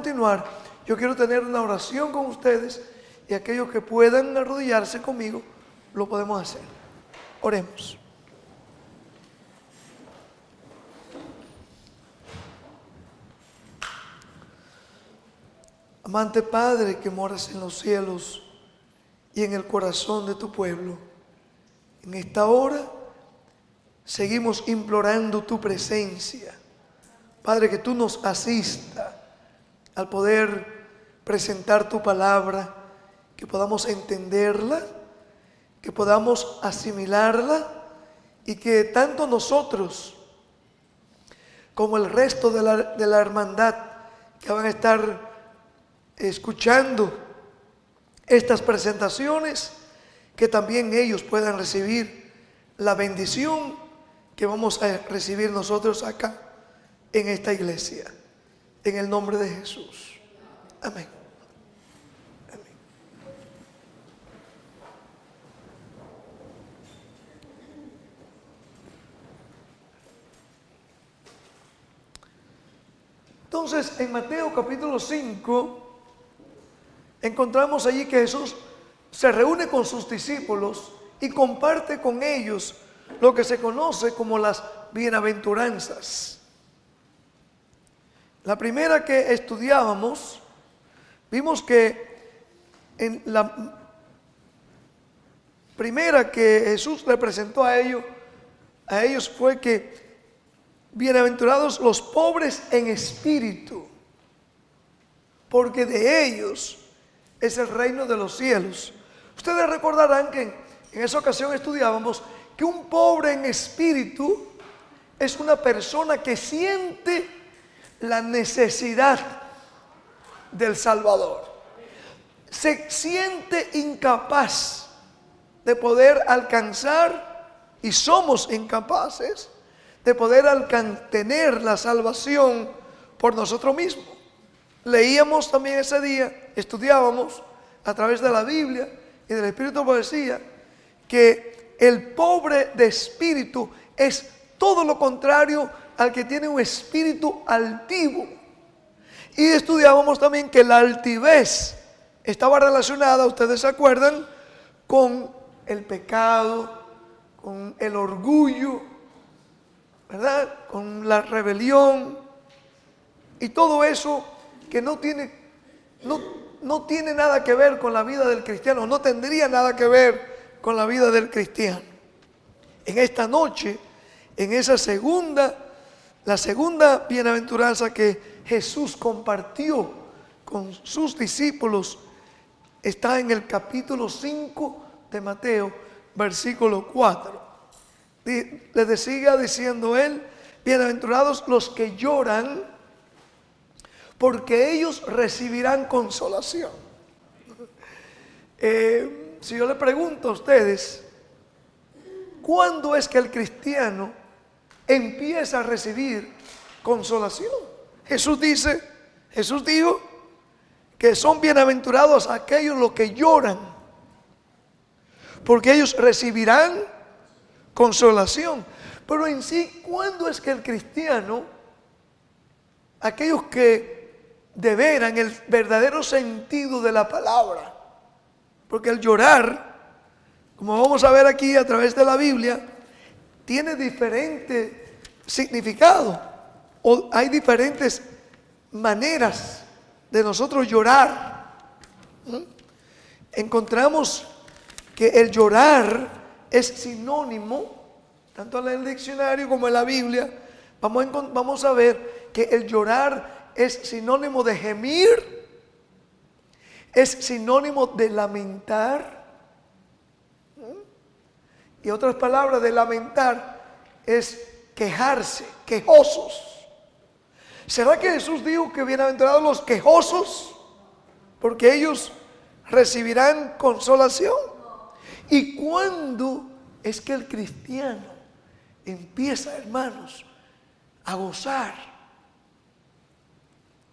continuar, yo quiero tener una oración con ustedes y aquellos que puedan arrodillarse conmigo, lo podemos hacer. Oremos. Amante Padre que moras en los cielos y en el corazón de tu pueblo, en esta hora seguimos implorando tu presencia. Padre, que tú nos asista al poder presentar tu palabra, que podamos entenderla, que podamos asimilarla y que tanto nosotros como el resto de la hermandad que van a estar escuchando estas presentaciones, que también ellos puedan recibir la bendición que vamos a recibir nosotros acá en esta iglesia, en el nombre de Jesús. Amén. Amén. Entonces, en Mateo capítulo 5, encontramos allí que Jesús se reúne con sus discípulos y comparte con ellos lo que se conoce como las bienaventuranzas. La primera que estudiábamos, vimos que en la primera que Jesús le presentó a ellos fue que bienaventurados los pobres en espíritu, porque de ellos es el reino de los cielos. Ustedes recordarán que en esa ocasión estudiábamos que un pobre en espíritu es una persona que siente la necesidad del Salvador. Se siente incapaz de poder alcanzar, y somos incapaces de poder tener la salvación por nosotros mismos. Leíamos también ese día, estudiábamos a través de la Biblia y del Espíritu de Poesía, que el pobre de espíritu es todo lo contrario al que tiene un espíritu altivo. Y estudiábamos también que la altivez estaba relacionada, ustedes se acuerdan, con el pecado, con el orgullo, ¿verdad? Con la rebelión y todo eso que no tiene nada que ver con la vida del cristiano, no tendría nada que ver con la vida del cristiano. En esta noche, en esa la segunda bienaventuranza que Jesús compartió con sus discípulos, está en el capítulo 5 de Mateo, versículo 4. Le sigue diciendo él: bienaventurados los que lloran, porque ellos recibirán consolación. Si yo le pregunto a ustedes, ¿cuándo es que el cristiano empieza a recibir consolación? Jesús dijo que son bienaventurados aquellos los que lloran, porque ellos recibirán consolación. Pero en sí, ¿cuándo es que el cristiano, aquellos que de veras en el verdadero sentido de la palabra, porque el llorar, como vamos a ver aquí a través de la Biblia, tiene diferente significado, o hay diferentes maneras de nosotros llorar. Encontramos que el llorar es sinónimo, tanto en el diccionario como en la Biblia, vamos a ver que el llorar es sinónimo de gemir, es sinónimo de lamentar. Y otras palabras de lamentar es quejarse, quejosos. ¿Será que Jesús dijo que bienaventurados los quejosos, porque ellos recibirán consolación? ¿Y cuándo es que el cristiano empieza, hermanos, a gozar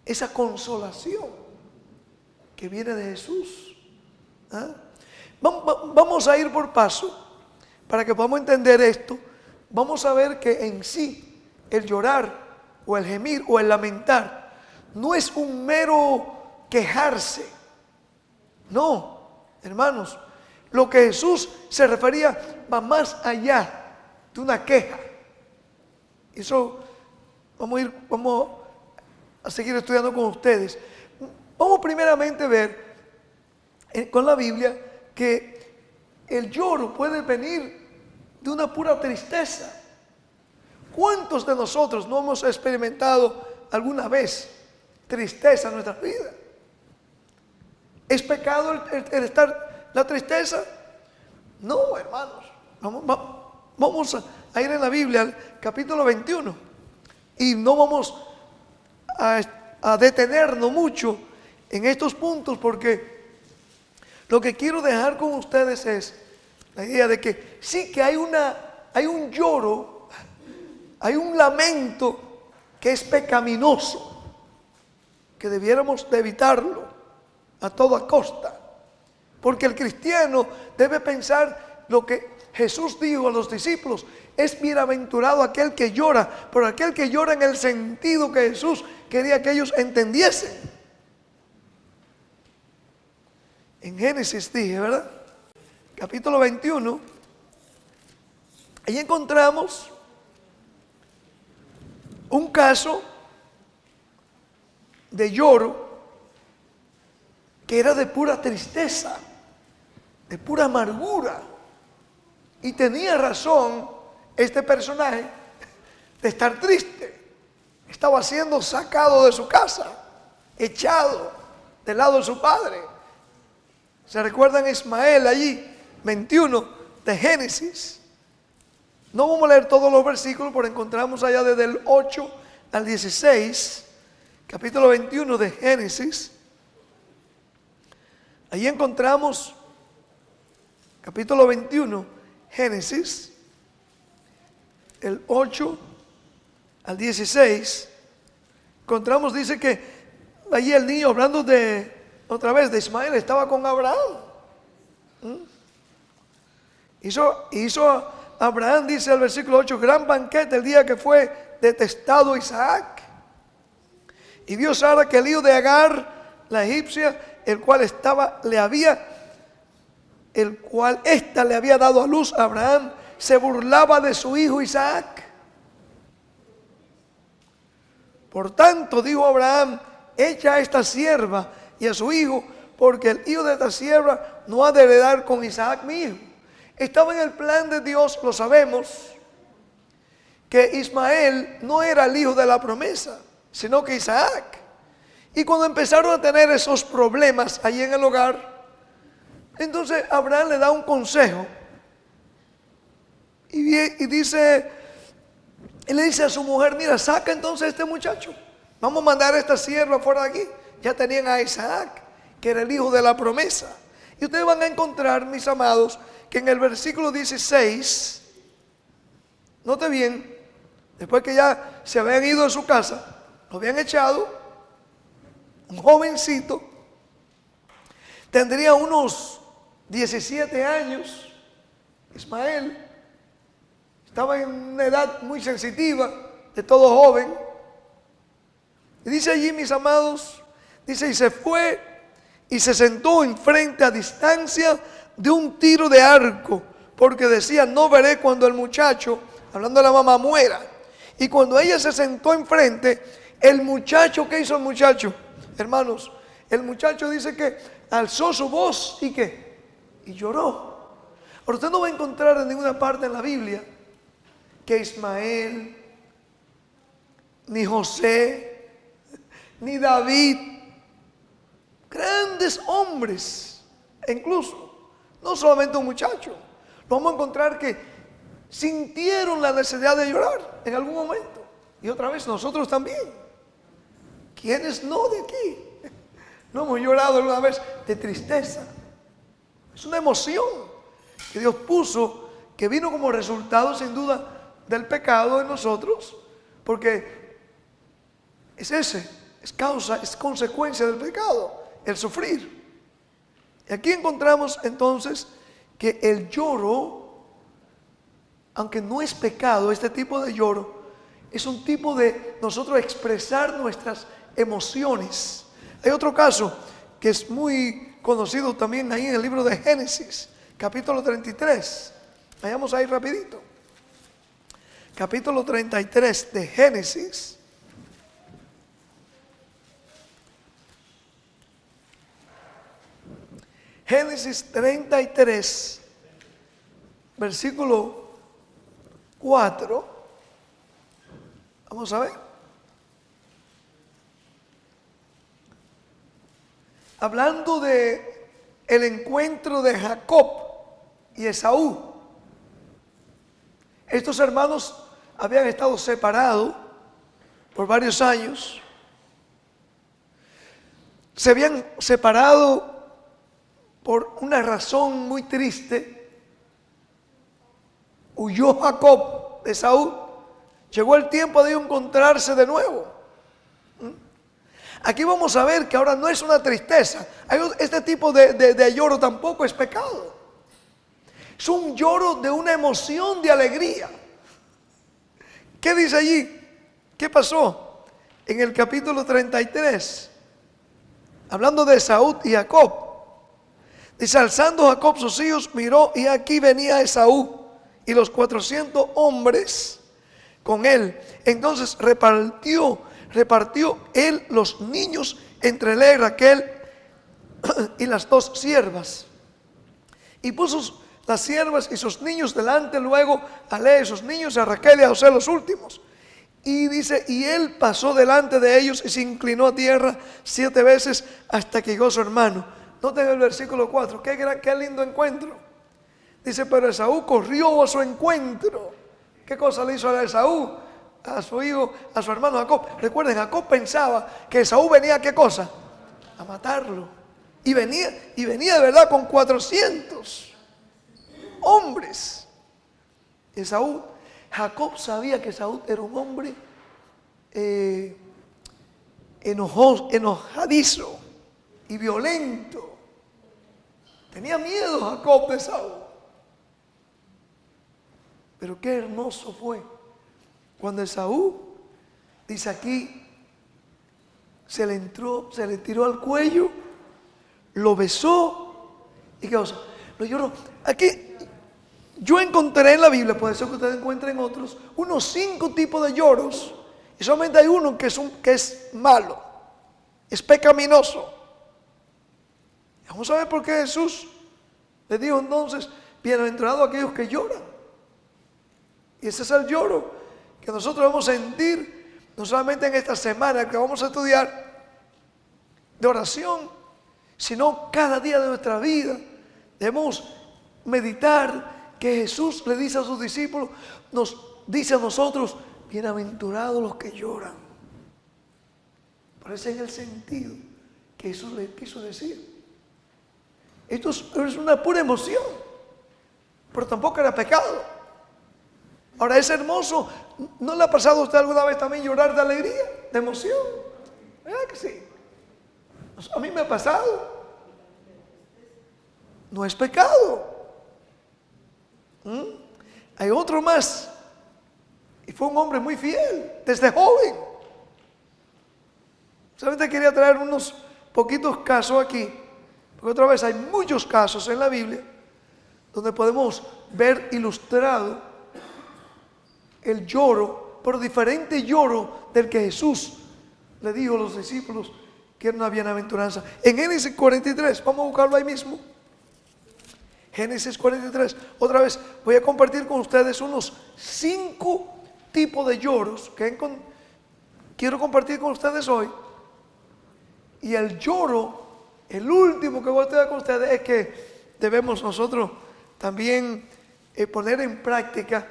esa consolación que viene de Jesús? Vamos a ir por paso para que podamos entender esto. Vamos a ver que en sí el llorar o el gemir o el lamentar no es un mero quejarse. No, hermanos, lo que Jesús se refería va más allá de una queja. Eso vamos a seguir estudiando con ustedes. Vamos primeramente a ver con la Biblia que el lloro puede venir de una pura tristeza. ¿Cuántos de nosotros no hemos experimentado alguna vez tristeza en nuestra vida? ¿Es pecado el estar la tristeza? No, hermanos. Vamos a ir en la Biblia al capítulo 21 y no vamos a detenernos mucho en estos puntos, porque lo que quiero dejar con ustedes es la idea de que sí que hay un lloro, hay un lamento que es pecaminoso, que debiéramos de evitarlo a toda costa, porque el cristiano debe pensar lo que Jesús dijo a los discípulos: es bienaventurado aquel que llora, pero aquel que llora en el sentido que Jesús quería que ellos entendiesen. En Génesis dije, ¿verdad? Capítulo 21, ahí encontramos un caso de lloro que era de pura tristeza, de pura amargura. Y tenía razón este personaje de estar triste. Estaba siendo sacado de su casa, echado del lado de su padre. ¿Se recuerdan Ismael allí? 21 de Génesis. No vamos a leer todos los versículos, pero encontramos allá desde el 8 al 16, capítulo 21 de Génesis. Allí encontramos, capítulo 21, Génesis, el 8 al 16, encontramos, dice que allí el niño, hablando otra vez de Ismael, estaba con Abraham. Hizo Abraham, dice el versículo 8, gran banquete el día que fue detestado Isaac. Y vio Sara que el hijo de Agar, la egipcia, el cual ésta le había dado a luz a Abraham, se burlaba de su hijo Isaac. Por tanto, dijo Abraham: echa a esta sierva y a su hijo, porque el hijo de esta sierva no ha de heredar con Isaac mi hijo. Estaba en el plan de Dios, lo sabemos, que Ismael no era el hijo de la promesa, sino que Isaac. Y cuando empezaron a tener esos problemas allí en el hogar, entonces Abraham le da un consejo y le dice a su mujer: mira, saca entonces a este muchacho, vamos a mandar a esta sierva fuera de aquí. Ya tenían a Isaac, que era el hijo de la promesa. Y ustedes van a encontrar, mis amados, que en el versículo 16, note bien, después que ya se habían ido de su casa, lo habían echado, un jovencito, tendría unos 17 años, Ismael, estaba en una edad muy sensitiva, de todo joven. Y dice allí, mis amados, dice: y se fue y se sentó enfrente a distancia de un tiro de arco, porque decía: no veré cuando el muchacho, hablando de la mamá, muera. Y cuando ella se sentó enfrente, el muchacho, ¿qué hizo el muchacho? Hermanos, el muchacho dice que alzó su voz y ¿qué? Y lloró. Ahora, usted no va a encontrar en ninguna parte en la Biblia que Ismael, ni José, ni David, grandes hombres, e incluso no solamente un muchacho, vamos a encontrar que sintieron la necesidad de llorar en algún momento. Y otra vez nosotros también. ¿Quiénes no de aquí no hemos llorado alguna vez de tristeza? Es una emoción que Dios puso, que vino como resultado sin duda del pecado en nosotros, porque es causa, es consecuencia del pecado, el sufrir. Y aquí encontramos entonces que el lloro, aunque no es pecado, este tipo de lloro es un tipo de nosotros expresar nuestras emociones. Hay otro caso que es muy conocido también ahí en el libro de Génesis, capítulo 33. Vayamos ahí rapidito. Capítulo 33 de Génesis. Génesis 33, versículo 4. Vamos a ver. Hablando de el encuentro de Jacob y Esaú. Estos hermanos habían estado separados por varios años. Se habían separado por una razón muy triste. Huyó Jacob de Esaú. Llegó el tiempo de encontrarse de nuevo. Aquí vamos a ver que ahora no es una tristeza. Este tipo de lloro tampoco es pecado. Es un lloro de una emoción de alegría. ¿Qué dice allí? ¿Qué pasó? En el capítulo 33, hablando de Esaú y Jacob. Dice, alzando Jacob sus hijos, miró y aquí venía Esaú y los 400 hombres con él. Entonces repartió él los niños entre Lea y Raquel y las dos siervas. Y puso las siervas y sus niños delante, luego a Lea y sus niños, a Raquel y a José los últimos. Y dice, y él pasó delante de ellos y se inclinó a tierra 7 veces hasta que llegó su hermano. Noten el versículo 4, qué lindo encuentro. Dice, pero Esaú corrió a su encuentro. ¿Qué cosa le hizo a Esaú? A su hijo, a su hermano Jacob. Recuerden, Jacob pensaba que Esaú venía, ¿qué cosa? A matarlo. Y venía de verdad con 400 hombres. Jacob sabía que Esaú era un hombre enojadizo y violento. Tenía miedo Jacob de Esaú. Pero qué hermoso fue cuando Esaú, dice aquí, se le tiró al cuello, lo besó y qué cosa, lo lloró. Aquí yo encontré en la Biblia, puede ser que ustedes encuentren otros, unos 5 tipos de lloros, y solamente hay uno que es malo, es pecaminoso. Vamos a ver por qué Jesús le dijo entonces, bienaventurados aquellos que lloran. Y ese es el lloro que nosotros vamos a sentir, no solamente en esta semana que vamos a estudiar de oración, sino cada día de nuestra vida. Debemos meditar que Jesús le dice a sus discípulos, nos dice a nosotros, bienaventurados los que lloran. Parece en el sentido que Jesús le quiso decir. Esto es una pura emoción, pero tampoco era pecado. Ahora es hermoso. ¿No le ha pasado a usted alguna vez también llorar de alegría, de emoción? ¿Verdad que sí? A mí me ha pasado. No es pecado. Hay otro más. Y fue un hombre muy fiel, desde joven. Solamente quería traer unos poquitos casos aquí. Porque otra vez hay muchos casos en la Biblia donde podemos ver ilustrado el lloro, pero diferente lloro del que Jesús le dijo a los discípulos que era una bienaventuranza. En Génesis 43, vamos a buscarlo ahí mismo. Génesis 43, otra vez voy a compartir con ustedes unos 5 tipos de lloros que quiero compartir con ustedes hoy. Y el lloro, el último que voy a estudiar con ustedes, es que debemos nosotros también poner en práctica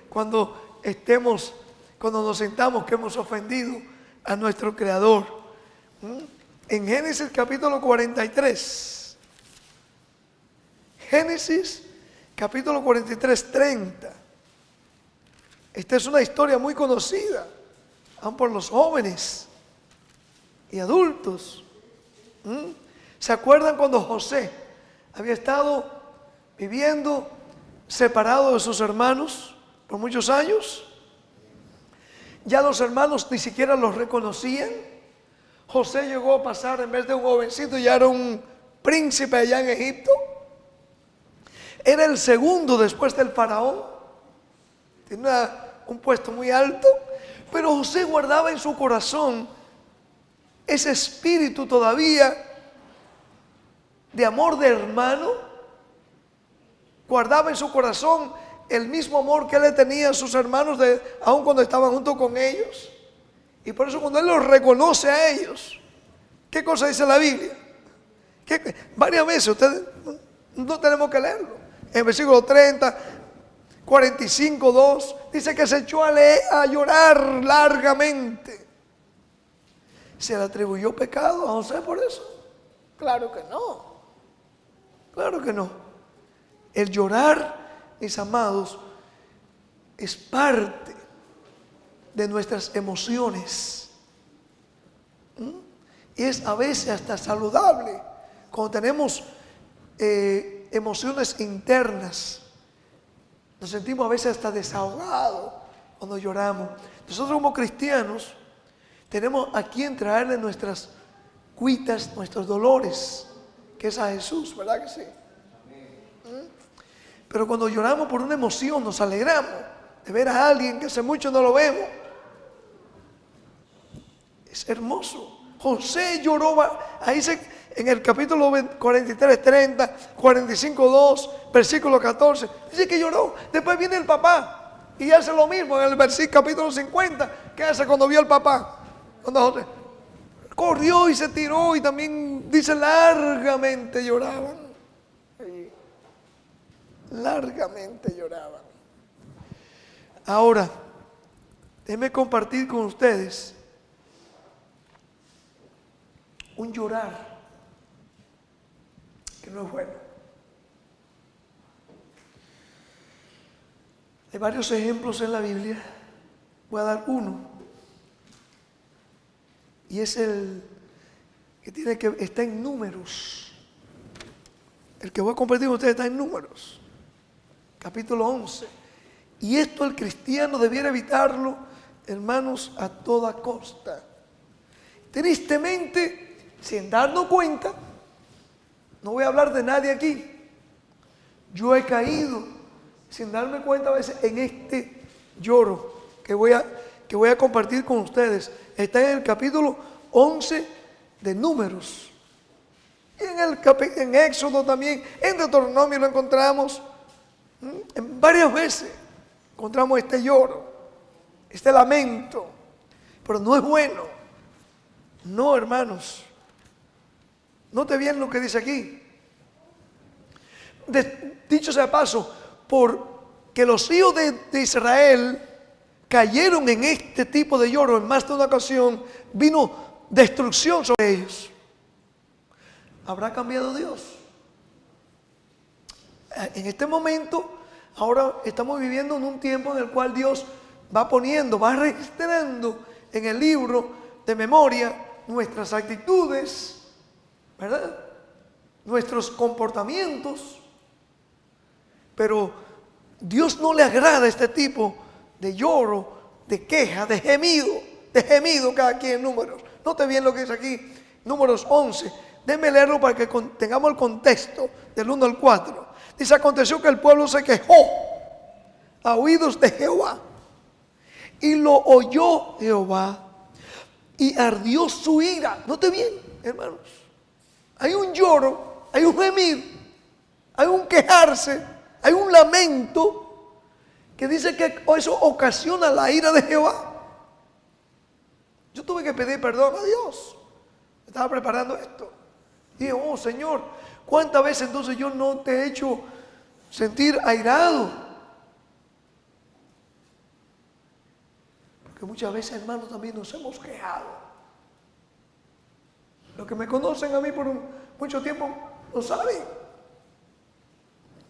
cuando nos sintamos que hemos ofendido a nuestro Creador. En Génesis capítulo 43, Génesis capítulo 43, 30. Esta es una historia muy conocida, aún por los jóvenes y adultos. ¿Se acuerdan cuando José había estado viviendo separado de sus hermanos por muchos años? Ya los hermanos ni siquiera los reconocían. José llegó a pasar, en vez de un jovencito, ya era un príncipe allá en Egipto. Era el segundo después del faraón. Tenía un puesto muy alto. Pero José guardaba en su corazón ese espíritu todavía de amor de hermano. Guardaba en su corazón el mismo amor que él le tenía a sus hermanos, aun cuando estaban junto con ellos. Y por eso cuando él los reconoce a ellos, ¿qué cosa dice la Biblia? Que varias veces, ustedes no tenemos que leerlo. En el versículo 30, 45, 2, dice que se echó a llorar largamente. ¿Se le atribuyó pecado a José por eso? Claro que no. Claro que no. El llorar, mis amados, es parte de nuestras emociones. Y es a veces hasta saludable cuando tenemos emociones internas. Nos sentimos a veces hasta desahogados cuando lloramos. Nosotros como cristianos tenemos a quien traerle nuestras cuitas, nuestros dolores, que es a Jesús, ¿verdad que sí? Pero cuando lloramos por una emoción, nos alegramos de ver a alguien que hace mucho no lo vemos. Es hermoso. José lloró, ahí en el capítulo 43, 30, 45, 2, versículo 14, dice que lloró. Después viene el papá y hace lo mismo en el versículo capítulo 50. ¿Qué hace cuando vio al papá? Cuando José corrió y se tiró, y también dice largamente lloraban. Largamente lloraban. Ahora, déjenme compartir con ustedes un llorar que no es bueno. Hay varios ejemplos en la Biblia. Voy a dar uno. Y es el que está en Números. El que voy a compartir con ustedes está en Números, capítulo 11. Y esto el cristiano debiera evitarlo, hermanos, a toda costa. Tristemente, sin darnos cuenta, no voy a hablar de nadie aquí, yo he caído sin darme cuenta a veces en este lloro que voy a compartir con ustedes. Está en el capítulo 11 de Números. Y en Éxodo también, en Deuteronomio lo encontramos. En varias veces encontramos este lloro, este lamento. Pero no es bueno. No, hermanos. Note bien lo que dice aquí. Dicho sea de paso, porque los hijos de Israel cayeron en este tipo de lloro en más de una ocasión, vino destrucción sobre ellos. ¿Habrá cambiado Dios? En este momento, ahora estamos viviendo en un tiempo en el cual Dios va registrando en el libro de memoria nuestras actitudes, ¿verdad? Nuestros comportamientos. Pero Dios no le agrada este tipo de lloro, de queja, de gemido cada quien en Números. Note bien lo que dice aquí, Números 11. Déjenme leerlo para que tengamos el contexto del 1 al 4. Dice: aconteció que el pueblo se quejó a oídos de Jehová, y lo oyó Jehová, y ardió su ira. Note bien, hermanos. Hay un lloro, hay un gemir, hay un quejarse, hay un lamento que dice que eso ocasiona la ira de Jehová. Yo tuve que pedir perdón a Dios. Estaba preparando esto. Dije: oh Señor, ¿cuántas veces entonces yo no te he hecho sentir airado? Porque muchas veces, hermanos, también nos hemos quejado. Los que me conocen a mí por mucho tiempo lo saben.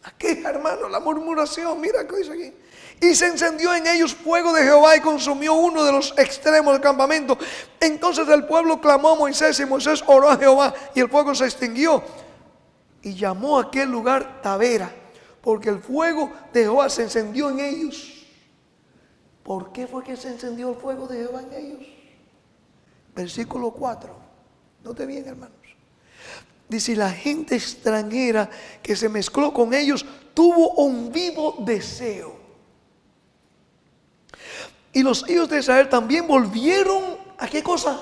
La queja, hermano, la murmuración, mira qué dice aquí. Y se encendió en ellos fuego de Jehová y consumió uno de los extremos del campamento. Entonces el pueblo clamó a Moisés, y Moisés oró a Jehová, y el fuego se extinguió. Y llamó a aquel lugar Tabera, porque el fuego de Jehová se encendió en ellos. ¿Por qué fue que se encendió el fuego de Jehová en ellos? Versículo 4. Note bien, hermanos. Dice, la gente extranjera que se mezcló con ellos tuvo un vivo deseo. Y los hijos de Israel también volvieron, ¿a qué cosa?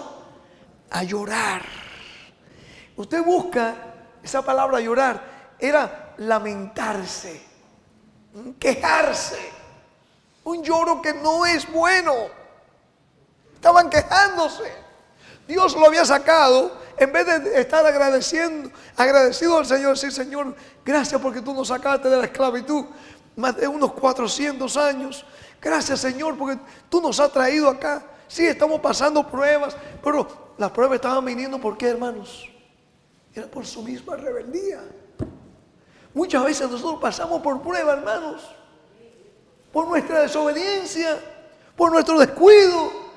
A llorar. Usted busca esa palabra llorar, era lamentarse, quejarse. Un lloro que no es bueno. Estaban quejándose. Dios lo había sacado. En vez de estar agradecido al Señor, decir, Señor, gracias porque tú nos sacaste de la esclavitud más de unos 400 años. Gracias, Señor, porque tú nos has traído acá. Sí, estamos pasando pruebas, pero las pruebas estaban viniendo, ¿por qué, hermanos? Era por su misma rebeldía. Muchas veces nosotros pasamos por pruebas, hermanos, por nuestra desobediencia, por nuestro descuido.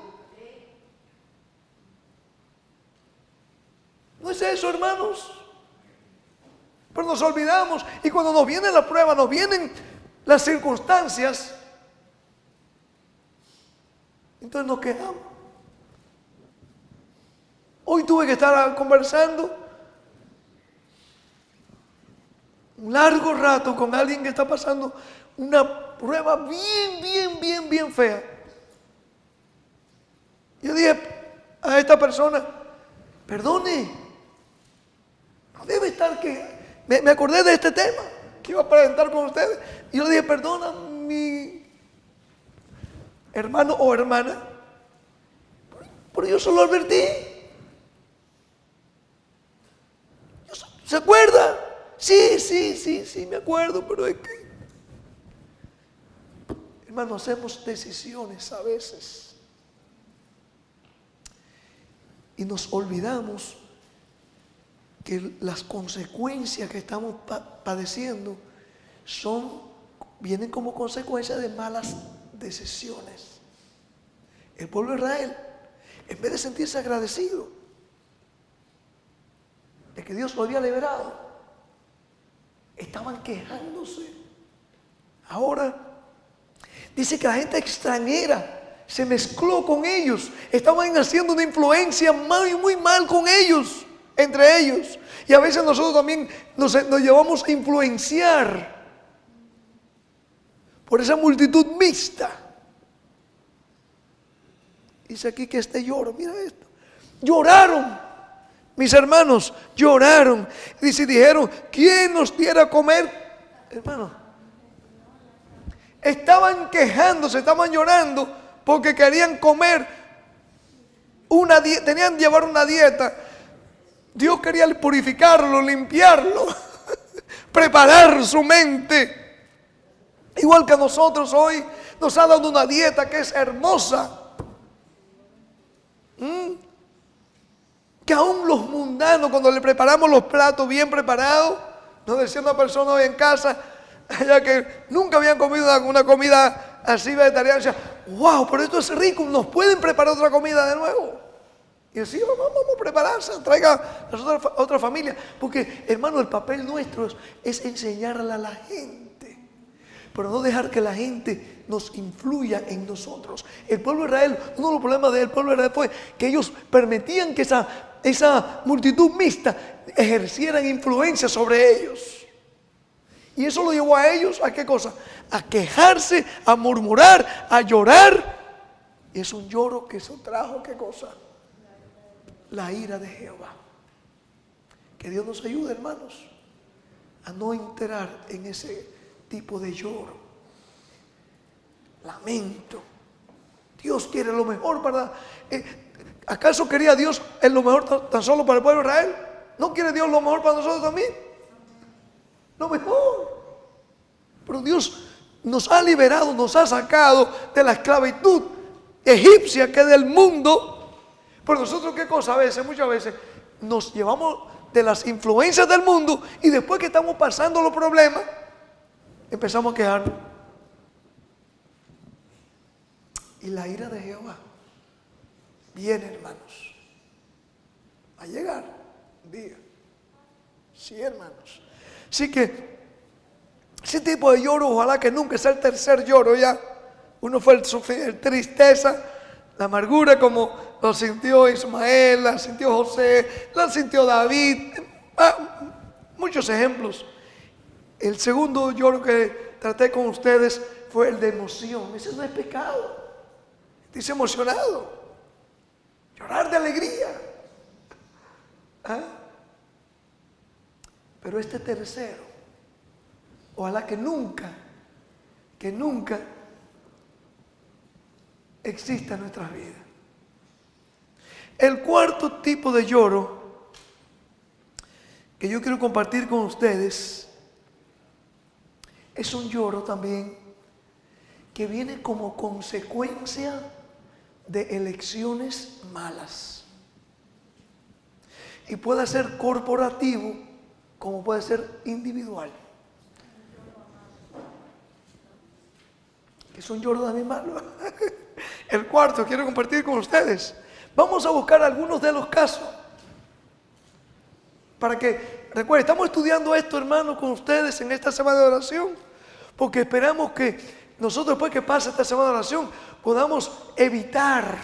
¿No es eso, hermanos? Pero nos olvidamos, y cuando nos viene la prueba, nos vienen las circunstancias, entonces nos quejamos. Hoy tuve que estar conversando un largo rato con alguien que está pasando una prueba bien fea. Yo dije a esta persona, perdone, no debe estar que... Me acordé de este tema que iba a presentar con ustedes. Y yo le dije, perdona, mi hermano o hermana, pero yo solo advertí. ¿Se acuerda? Sí, me acuerdo, pero es que... Hermano, hacemos decisiones a veces y nos olvidamos que las consecuencias que estamos padeciendo vienen como consecuencia de malas decisiones. El pueblo de Israel, en vez de sentirse agradecido de que Dios lo había liberado, estaban quejándose. Ahora dice que la gente extranjera se mezcló con ellos, estaban haciendo una influencia muy mal con ellos, entre ellos. Y a veces nosotros también nos llevamos a influenciar por esa multitud mixta. Dice aquí que lloro, mira esto. Lloraron, mis hermanos, lloraron. Dice, dijeron, ¿quién nos diera a comer? Hermano, estaban quejándose, estaban llorando porque querían comer tenían que llevar una dieta. Dios quería purificarlo, limpiarlo, preparar su mente. Igual que a nosotros hoy nos ha dado una dieta que es hermosa. Que aún los mundanos, cuando le preparamos los platos bien preparados, nos decía una persona hoy en casa, ya que nunca habían comido una comida así vegetariana, decía, wow, pero esto es rico, ¿nos pueden preparar otra comida de nuevo? Y decía, vamos a prepararse, traiga a otra familia. Porque, hermano, el papel nuestro es enseñarle a la gente, pero no dejar que la gente nos influya en nosotros. El pueblo de Israel, uno de los problemas del pueblo de Israel fue que ellos permitían que esa multitud mixta ejercieran influencia sobre ellos. Y eso lo llevó a ellos, ¿a qué cosa? A quejarse, a murmurar, a llorar. Y es un lloro que eso trajo, ¿qué cosa? La ira de Jehová. Que Dios nos ayude, hermanos, a no entrar en ese tipo de lloro, lamento. Dios quiere lo mejor para... ¿Acaso quería Dios lo mejor tan solo para el pueblo de Israel? ¿No quiere Dios lo mejor para nosotros también? Lo mejor. Pero Dios nos ha liberado, nos ha sacado de la esclavitud egipcia, que es del mundo. Pero nosotros, ¿qué cosa? Muchas veces nos llevamos de las influencias del mundo y después que estamos pasando los problemas, empezamos a quejarnos. Y la ira de Jehová viene, hermanos, a llegar un día. Sí, hermanos. Así que ese tipo de lloro, ojalá que nunca sea el tercer lloro ya. Uno fue el tristeza, la amargura, como lo sintió Ismael, la sintió José, la sintió David. Muchos ejemplos. El segundo lloro que traté con ustedes fue el de emoción. Ese no es pecado. Dice emocionado. Llorar de alegría. Pero este tercero, ojalá que nunca exista en nuestras vidas. El cuarto tipo de lloro que yo quiero compartir con ustedes es un lloro también que viene como consecuencia de elecciones malas. Y puede ser corporativo como puede ser individual. Es un lloro también malo. El cuarto quiero compartir con ustedes. Vamos a buscar algunos de los casos para que, recuerden, estamos estudiando esto, hermanos, con ustedes en esta semana de oración, porque esperamos que nosotros, después que pase esta semana de oración, podamos evitar,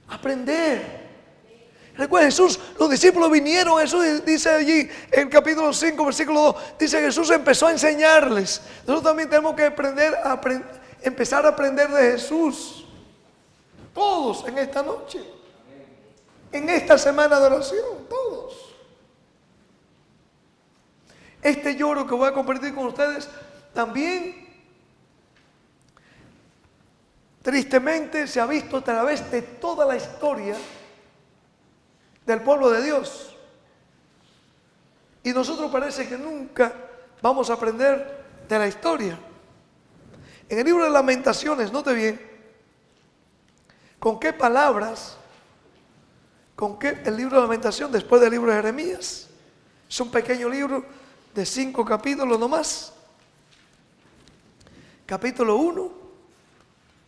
aprender. Recuerden, Jesús, los discípulos vinieron, Jesús dice allí en capítulo 5, versículo 2, dice Jesús empezó a enseñarles. Nosotros también tenemos que empezar a aprender de Jesús. Todos en esta noche, en esta semana de oración, todos. Este lloro que voy a compartir con ustedes también, tristemente, se ha visto a través de toda la historia del pueblo de Dios. Y nosotros parece que nunca vamos a aprender de la historia. En el libro de Lamentaciones, note bien, con qué palabras, con qué el libro de Lamentación después del libro de Jeremías. Es un pequeño libro de 5 capítulos nomás. Capítulo 1,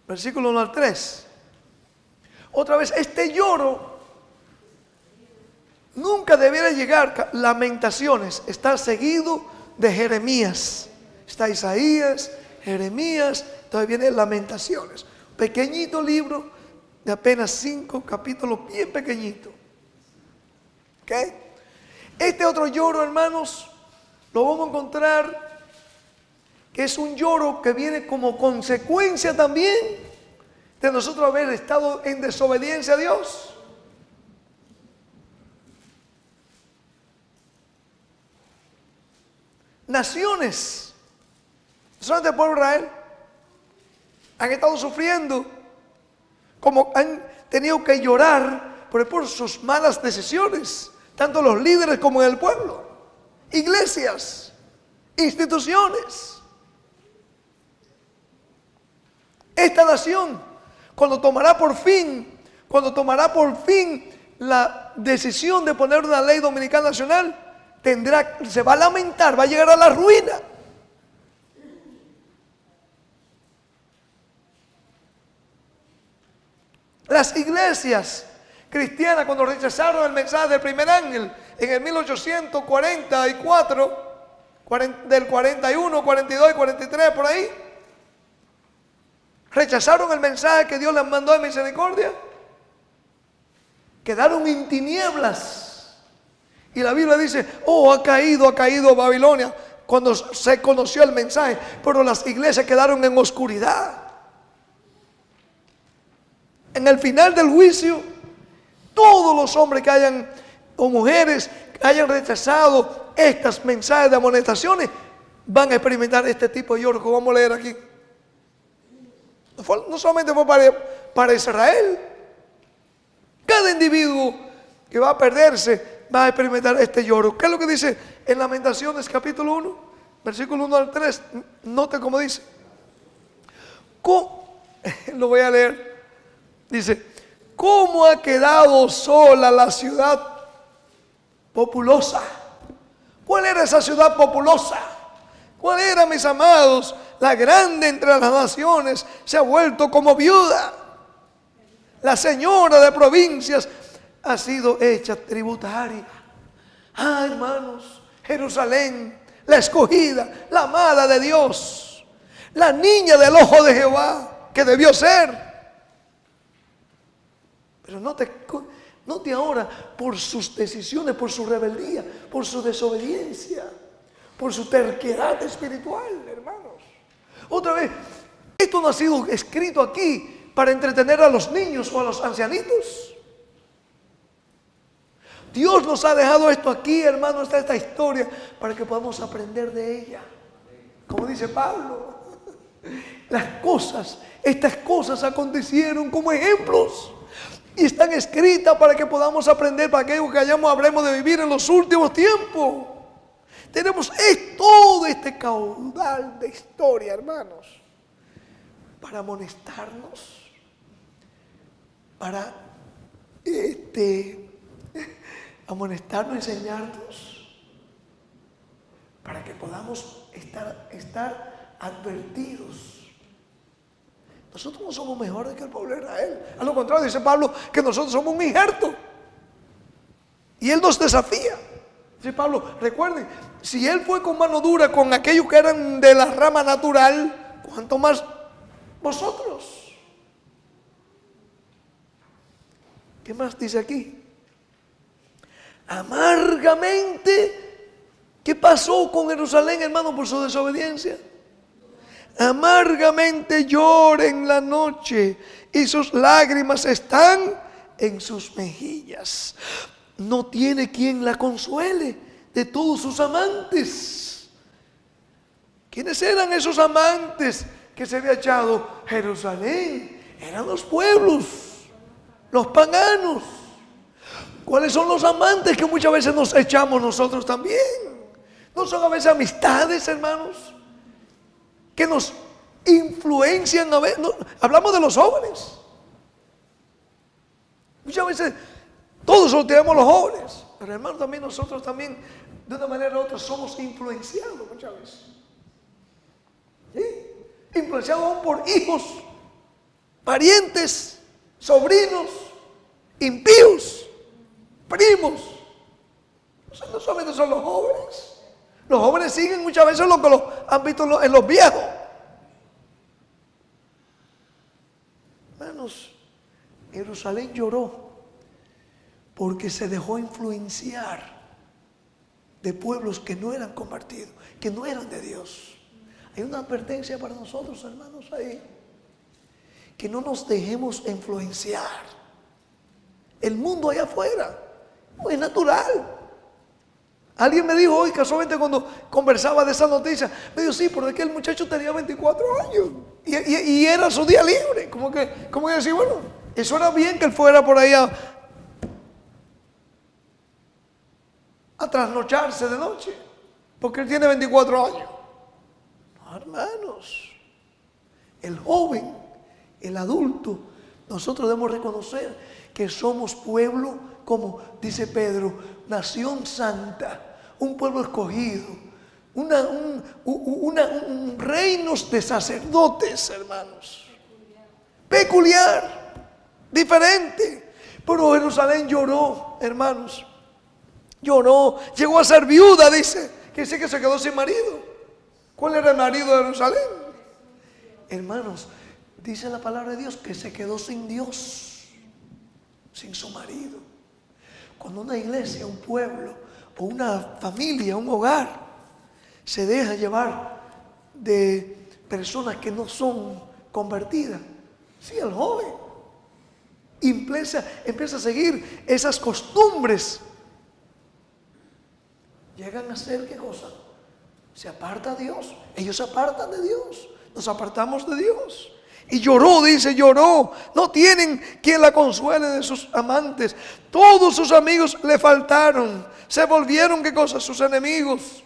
versículo 1 al 3. Otra vez, este lloro nunca debiera llegar. Lamentaciones está seguido de Jeremías. Está Isaías, Jeremías, entonces viene Lamentaciones. Pequeñito libro de apenas 5 capítulos, bien pequeñito. ¿Ok? Este otro lloro, hermanos, lo vamos a encontrar que es un lloro que viene como consecuencia también de nosotros haber estado en desobediencia a Dios. Naciones, no solamente el pueblo de Israel, han estado sufriendo, como han tenido que llorar por sus malas decisiones, tanto los líderes como en el pueblo, iglesias, instituciones. Esta nación, cuando tomará por fin la decisión de poner una ley dominical nacional, se va a lamentar, va a llegar a la ruina. Las iglesias cristianas, cuando rechazaron el mensaje del primer ángel en el 1844, del 41, 42 y 43 por ahí, rechazaron el mensaje que Dios les mandó de misericordia, quedaron en tinieblas. Y la Biblia dice, ha caído Babilonia, cuando se conoció el mensaje, pero las iglesias quedaron en oscuridad. En el final del juicio, todos los hombres que hayan, o mujeres que hayan rechazado estos mensajes de amonestaciones, van a experimentar este tipo de lloro que vamos a leer aquí. No solamente fue para Israel. Cada individuo que va a perderse va a experimentar este lloro. ¿Qué es lo que dice en Lamentaciones capítulo 1, versículo 1 al 3? Note cómo dice. Lo voy a leer. Dice, ¿cómo ha quedado sola la ciudad populosa? ¿Cuál era esa ciudad populosa? ¿Cuál era, mis amados? La grande entre las naciones se ha vuelto como viuda. La señora de provincias ha sido hecha tributaria. Hermanos, Jerusalén, la escogida, la amada de Dios, la niña del ojo de Jehová, que debió ser. Pero note ahora por sus decisiones, por su rebeldía, por su desobediencia, por su terquedad espiritual, hermanos. Otra vez, esto no ha sido escrito aquí para entretener a los niños o a los ancianitos. Dios nos ha dejado esto aquí, hermanos, está esta historia para que podamos aprender de ella. Como dice Pablo, estas cosas acontecieron como ejemplos y están escritas para que podamos aprender, para que hablemos de vivir en los últimos tiempos. Tenemos todo este caudal de historia, hermanos, para amonestarnos, para amonestarnos, enseñarnos, para que podamos estar advertidos. Nosotros no somos mejores que el pueblo de Israel. A lo contrario, dice Pablo que nosotros somos un injerto. Y Él nos desafía. Dice Pablo, recuerden, si Él fue con mano dura con aquellos que eran de la rama natural, ¿cuánto más vosotros? ¿Qué más dice aquí? Amargamente, ¿qué pasó con Jerusalén, hermano, por su desobediencia? Amargamente llora en la noche y sus lágrimas están en sus mejillas. No tiene quien la consuele de todos sus amantes. ¿Quiénes eran esos amantes que se había echado Jerusalén? Eran los pueblos, los paganos. ¿Cuáles son los amantes que muchas veces nos echamos nosotros también? ¿No son a veces amistades, hermanos, que nos influencian? Hablamos de los jóvenes. Muchas veces todos lo tenemos los jóvenes, pero hermanos, también nosotros también de una manera u otra somos influenciados muchas veces. ¿Sí? Influenciados aún por hijos, parientes, sobrinos, impíos, primos. No solamente son los jóvenes. Los jóvenes siguen muchas veces lo que han visto en los viejos. Hermanos, Jerusalén lloró porque se dejó influenciar de pueblos que no eran convertidos, que no eran de Dios. Hay una advertencia para nosotros, hermanos, ahí. Que no nos dejemos influenciar. El mundo allá afuera es natural. Alguien me dijo hoy, casualmente cuando conversaba de esa noticia, me dijo, sí, porque el muchacho tenía 24 años y era su día libre. Como que decir, bueno, eso era bien que él fuera por ahí a trasnocharse de noche, porque él tiene 24 años. No, hermanos, el joven, el adulto, nosotros debemos reconocer que somos pueblo, como dice Pedro, nación santa, un pueblo escogido, un reinos de sacerdotes, hermanos. Peculiar, diferente. Pero Jerusalén lloró, hermanos. Lloró, llegó a ser viuda, dice. Que dice que se quedó sin marido. ¿Cuál era el marido de Jerusalén? Hermanos, dice la palabra de Dios que se quedó sin Dios, sin su marido. Cuando una iglesia, un pueblo, o una familia, un hogar, se deja llevar de personas que no son convertidas, sí, el joven empieza a seguir esas costumbres, llegan a ser, ¿qué cosa? Se aparta Dios, ellos se apartan de Dios, nos apartamos de Dios. Y lloró, dice, lloró. No tienen quien la consuele de sus amantes. Todos sus amigos le faltaron. Se volvieron, ¿qué cosa? Sus enemigos.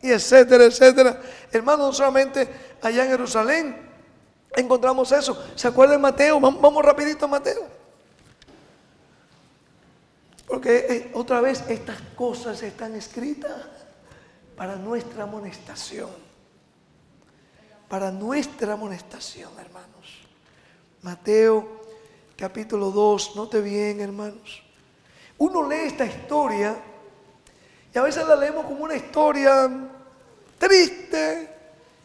Y etcétera, etcétera. Hermanos, no solamente allá en Jerusalén encontramos eso. ¿Se acuerdan de Mateo? Vamos rapidito a Mateo. Porque otra vez estas cosas están escritas para nuestra amonestación. Para nuestra amonestación, hermanos. Mateo capítulo 2, note bien, hermanos. Uno lee esta historia y a veces la leemos como una historia triste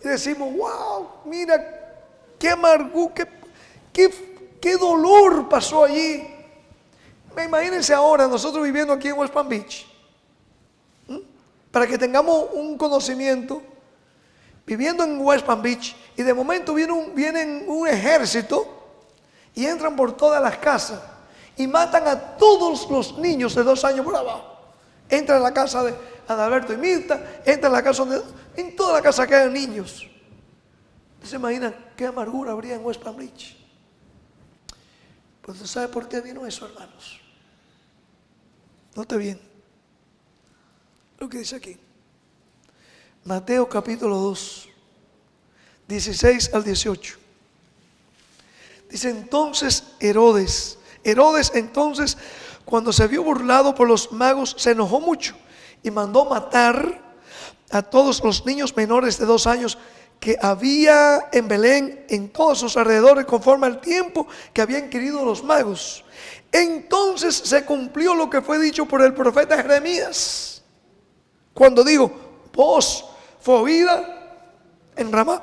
y decimos, wow, mira qué amargura, qué qué dolor pasó allí. Imagínense ahora nosotros viviendo aquí en West Palm Beach. Para que tengamos un conocimiento, viviendo en West Palm Beach, y de momento viene un ejército y entran por todas las casas y matan a todos los niños de 2 años por abajo. Entran en la casa de Adalberto y Mirta, entran en la casa en toda la casa que hay niños. ¿Se imaginan qué amargura habría en West Palm Beach? Pues ¿usted sabe por qué vino eso, hermanos? Note bien lo que dice aquí. Mateo capítulo 2, 16 al 18. Dice entonces Herodes entonces, cuando se vio burlado por los magos, se enojó mucho y mandó matar a todos los niños menores de 2 años que había en Belén, en todos sus alrededores, conforme al tiempo que habían querido los magos. Entonces se cumplió lo que fue dicho por el profeta Jeremías, cuando dijo: voz fue oída en Ramá,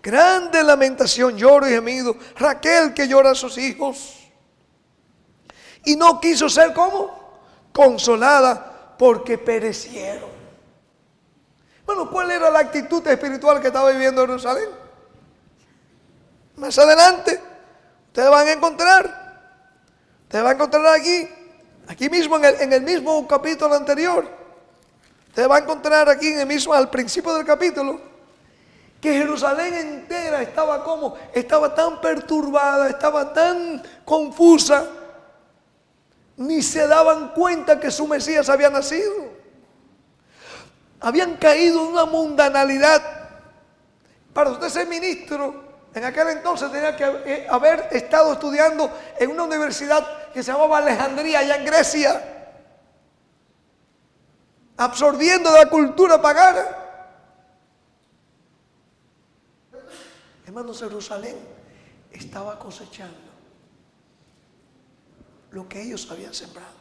grande lamentación, lloro y gemido, Raquel que llora a sus hijos, y no quiso ser como consolada porque perecieron. Bueno, ¿cuál era la actitud espiritual que estaba viviendo Jerusalén? Más adelante ustedes van a encontrar aquí mismo en el mismo capítulo anterior. Ustedes van a encontrar aquí en el mismo, al principio del capítulo, que Jerusalén entera estaba tan perturbada, estaba tan confusa, ni se daban cuenta que su Mesías había nacido. Habían caído en una mundanalidad. Para usted ser ministro, en aquel entonces tenía que haber estado estudiando en una universidad que se llamaba Alejandría, allá en Grecia, absorbiendo de la cultura pagana. Hermanos, Jerusalén estaba cosechando lo que ellos habían sembrado.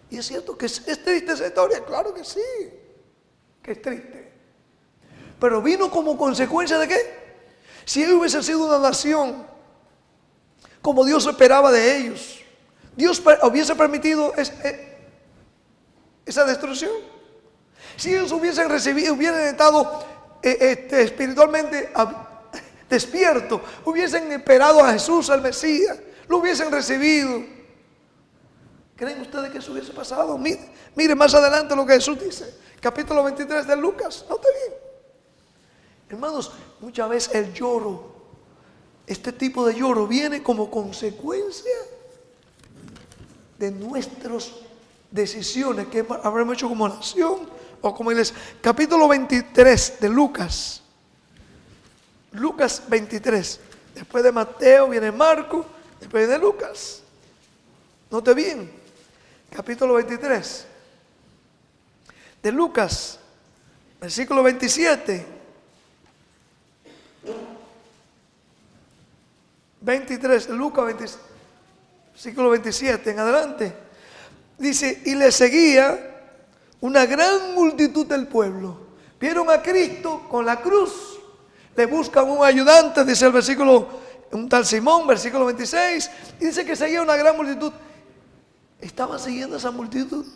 Y es cierto que es triste esa historia, claro que sí, que es triste. Pero vino como consecuencia ¿de qué? Si ellos hubiesen sido una nación como Dios esperaba de ellos, Dios hubiese permitido esa destrucción. Si ellos hubiesen estado espiritualmente despiertos, hubiesen esperado a Jesús, al Mesías, lo hubiesen recibido, ¿creen ustedes que eso hubiese pasado? Mire más adelante lo que Jesús dice, capítulo 23 de Lucas. Note bien, hermanos, muchas veces el lloro, este tipo de lloro, viene como consecuencia de nuestras decisiones que habremos hecho como nación o como iglesia. Capítulo 23 de Lucas. Lucas 23. Después de Mateo viene Marcos, después viene Lucas. Note bien, capítulo 23 de Lucas, versículo 27. 23 de Lucas 27, versículo 27 en adelante. Dice, y le seguía una gran multitud del pueblo. Vieron a Cristo con la cruz, le buscan un ayudante, dice el versículo, un tal Simón, versículo 26, y dice que seguía una gran multitud. ¿Estaban siguiendo esa multitud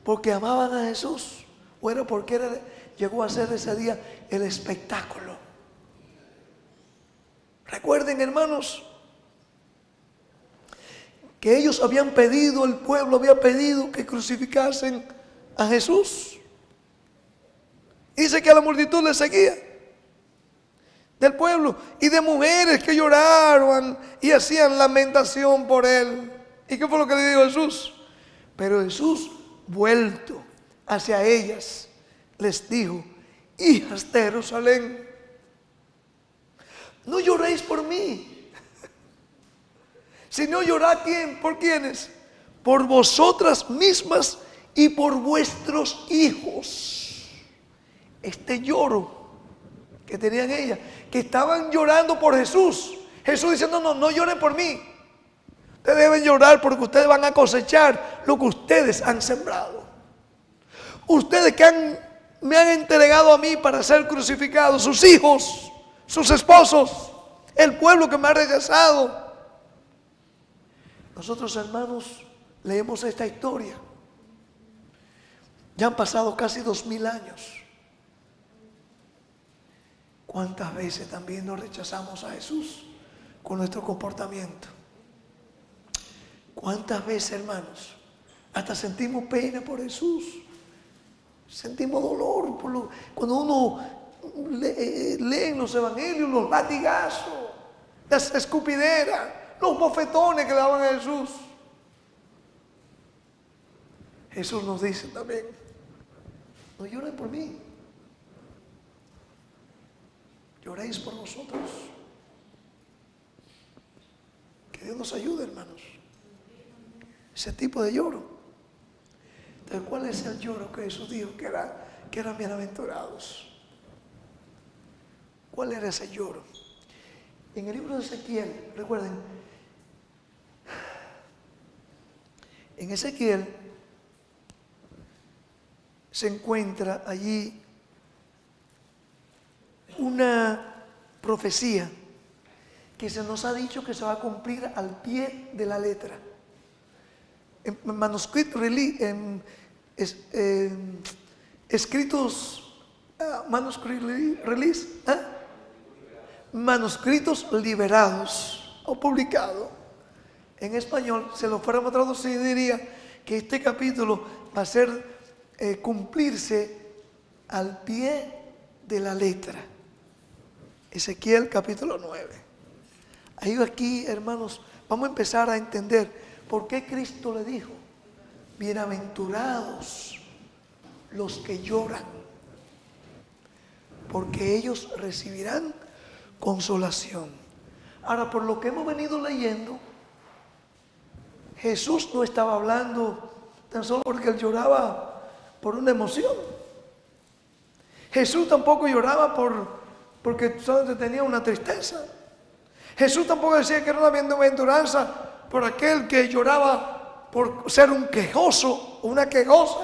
porque amaban a Jesús? ¿O era porque llegó a ser ese día el espectáculo? Recuerden, hermanos, que ellos habían pedido, el pueblo había pedido que crucificasen a Jesús. Dice que a la multitud le seguía del pueblo y de mujeres que lloraron y hacían lamentación por él. ¿Y qué fue lo que le dijo Jesús? Pero Jesús, vuelto hacia ellas, les dijo: hijas de Jerusalén, no lloréis por mí, sino llorad ¿por quiénes? Por vosotras mismas y por vuestros hijos. Este lloro que tenían ellas, que estaban llorando por Jesús. Jesús diciendo: no lloren por mí. Ustedes deben llorar porque ustedes van a cosechar lo que ustedes han sembrado. Ustedes que me han entregado a mí para ser crucificados, sus hijos, sus esposos, el pueblo que me ha rechazado. Nosotros, hermanos, leemos esta historia. Ya han pasado casi 2000 años. ¿Cuántas veces también nos rechazamos a Jesús con nuestro comportamiento? ¿Cuántas veces, hermanos, hasta sentimos pena por Jesús? Sentimos dolor cuando uno lee en los evangelios los latigazos, las escupideras, los bofetones que le daban a Jesús. Jesús nos dice también: no lloren por mí, lloréis por nosotros. Que Dios nos ayude, hermanos. Ese tipo de lloro. Entonces, ¿cuál es el lloro que Jesús dijo que eran bienaventurados? ¿Cuál era ese lloro? En el libro de Ezequiel, recuerden, en Ezequiel se encuentra allí una profecía que se nos ha dicho que se va a cumplir al pie de la letra. En manuscrito manuscritos liberados o publicados. En español, si lo fuéramos a traducir, diría que este capítulo va a ser cumplirse al pie de la letra. Ezequiel capítulo 9. Ahí aquí, hermanos, vamos a empezar a entender por qué Cristo le dijo: bienaventurados los que lloran, porque ellos recibirán consolación. Ahora, por lo que hemos venido leyendo, Jesús no estaba hablando tan solo porque él lloraba por una emoción. Jesús tampoco lloraba porque solamente tenía una tristeza. Jesús tampoco decía que era una bienaventuranza por aquel que lloraba por ser un quejoso o una quejosa.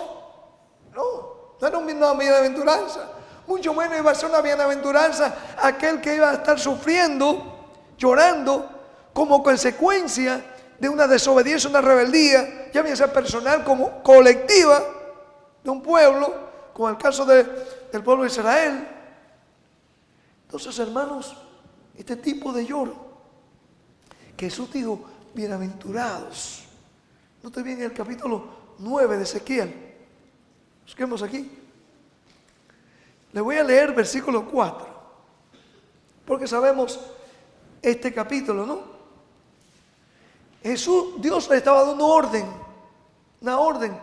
No era una bienaventuranza. Mucho menos iba a ser una bienaventuranza aquel que iba a estar sufriendo, llorando como consecuencia de una desobediencia, una rebeldía, ya bien sea personal como colectiva de un pueblo, como el caso del pueblo de Israel. Entonces, hermanos, este tipo de lloro que Jesús dijo: bienaventurados. Note bien el capítulo 9 de Ezequiel. Busquemos aquí. Le voy a leer versículo 4, porque sabemos este capítulo, ¿no? Dios le estaba dando una orden.